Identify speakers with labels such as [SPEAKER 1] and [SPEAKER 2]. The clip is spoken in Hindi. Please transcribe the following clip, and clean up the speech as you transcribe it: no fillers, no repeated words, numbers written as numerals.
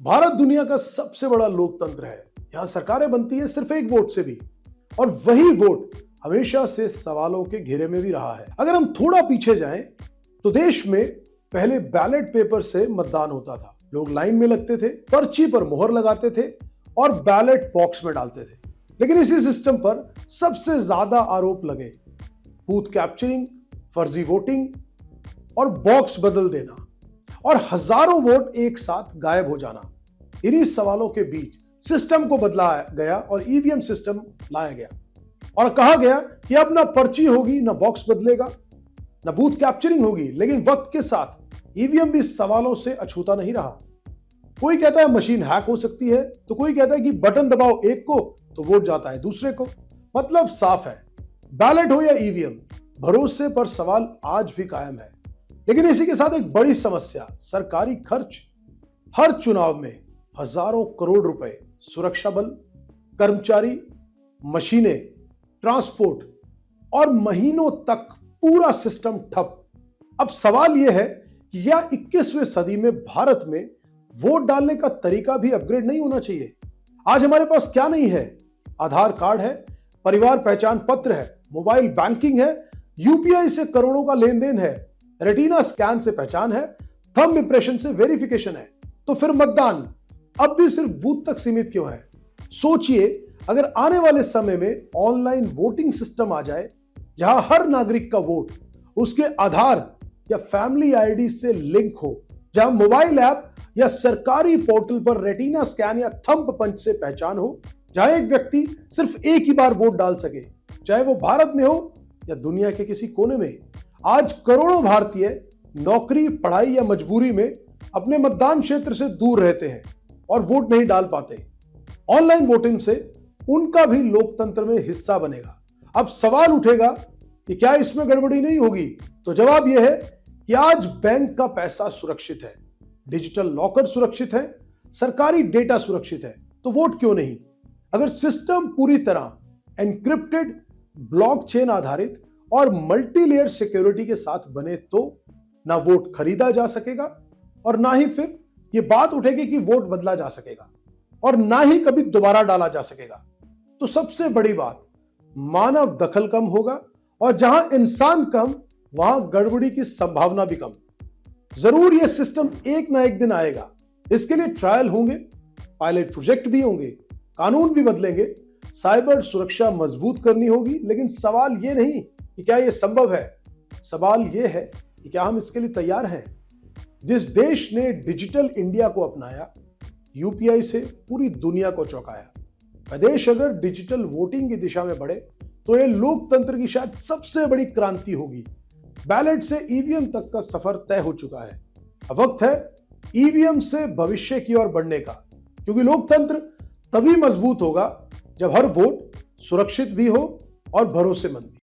[SPEAKER 1] भारत दुनिया का सबसे बड़ा लोकतंत्र है। यहां सरकारें बनती है सिर्फ एक वोट से भी, और वही वोट हमेशा से सवालों के घेरे में भी रहा है। अगर हम थोड़ा पीछे जाएं तो देश में पहले बैलेट पेपर से मतदान होता था। लोग लाइन में लगते थे, पर्ची पर मोहर लगाते थे और बैलेट बॉक्स में डालते थे। लेकिन इसी सिस्टम पर सबसे ज्यादा आरोप लगे बूथ कैप्चरिंग, फर्जी वोटिंग और बॉक्स बदल देना और हजारों वोट एक साथ गायब हो जाना। इन्हीं सवालों के बीच सिस्टम को बदला गया और ईवीएम सिस्टम लाया गया और कहा गया कि अब ना पर्ची होगी, ना बॉक्स बदलेगा, ना बूथ कैप्चरिंग होगी। लेकिन वक्त के साथ ईवीएम भी सवालों से अछूता नहीं रहा। कोई कहता है मशीन हैक हो सकती है, तो कोई कहता है कि बटन दबाओ एक को तो वोट जाता है दूसरे को। मतलब साफ है, बैलेट हो या ईवीएम, भरोसे पर सवाल आज भी कायम है। लेकिन इसी के साथ एक बड़ी समस्या, सरकारी खर्च। हर चुनाव में हजारों करोड़ रुपए सुरक्षा बल, कर्मचारी, मशीनें, ट्रांसपोर्ट और महीनों तक पूरा सिस्टम ठप। अब सवाल यह है कि या 21वीं सदी में भारत में वोट डालने का तरीका भी अपग्रेड नहीं होना चाहिए? आज हमारे पास क्या नहीं है? आधार कार्ड है, परिवार पहचान पत्र है, मोबाइल बैंकिंग है, यूपीआई से करोड़ों का लेन देन है, रेटिना स्कैन से पहचान है, थंब इंप्रेशन से वेरिफिकेशन है। तो फिर मतदान अब भी सिर्फ बूथ तक सीमित क्यों है? सोचिए, अगर आने वाले समय में ऑनलाइन वोटिंग सिस्टम आ जाए जहां हर नागरिक का वोट उसके आधार या फैमिली आईडी से लिंक हो, जहां मोबाइल ऐप या सरकारी पोर्टल पर रेटिना स्कैन या थंब पंच से पहचान हो, जहां एक व्यक्ति सिर्फ एक ही बार वोट डाल सके, चाहे वो भारत में हो या दुनिया के किसी कोने में। आज करोड़ों भारतीय नौकरी, पढ़ाई या मजबूरी में अपने मतदान क्षेत्र से दूर रहते हैं और वोट नहीं डाल पाते। ऑनलाइन वोटिंग से उनका भी लोकतंत्र में हिस्सा बनेगा। अब सवाल उठेगा कि क्या इसमें गड़बड़ी नहीं होगी? तो जवाब यह है कि आज बैंक का पैसा सुरक्षित है, डिजिटल लॉकर सुरक्षित है, सरकारी डेटा सुरक्षित है, तो वोट क्यों नहीं? अगर सिस्टम पूरी तरह एनक्रिप्टेड, ब्लॉकचेन आधारित और मल्टीलेयर सिक्योरिटी के साथ बने तो ना वोट खरीदा जा सकेगा और ना ही फिर यह बात उठेगी कि वोट बदला जा सकेगा और ना ही कभी दोबारा डाला जा सकेगा। तो सबसे बड़ी बात, मानव दखल कम होगा और जहां इंसान कम वहां गड़बड़ी की संभावना भी कम। जरूर यह सिस्टम एक ना एक दिन आएगा। इसके लिए ट्रायल होंगे, पायलट प्रोजेक्ट भी होंगे, कानून भी बदलेंगे, साइबर सुरक्षा मजबूत करनी होगी। लेकिन सवाल यह नहीं कि क्या यह संभव है, सवाल यह है कि क्या हम इसके लिए तैयार हैं। जिस देश ने डिजिटल इंडिया को अपनाया, यूपीआई से पूरी दुनिया को चौंकाया, वह देश अगर डिजिटल वोटिंग की दिशा में बढ़े तो यह लोकतंत्र की शायद सबसे बड़ी क्रांति होगी। बैलेट से ईवीएम तक का सफर तय हो चुका है। अब वक्त है ईवीएम से भविष्य की ओर बढ़ने का, क्योंकि लोकतंत्र तभी मजबूत होगा जब हर वोट सुरक्षित भी हो और भरोसेमंद भी।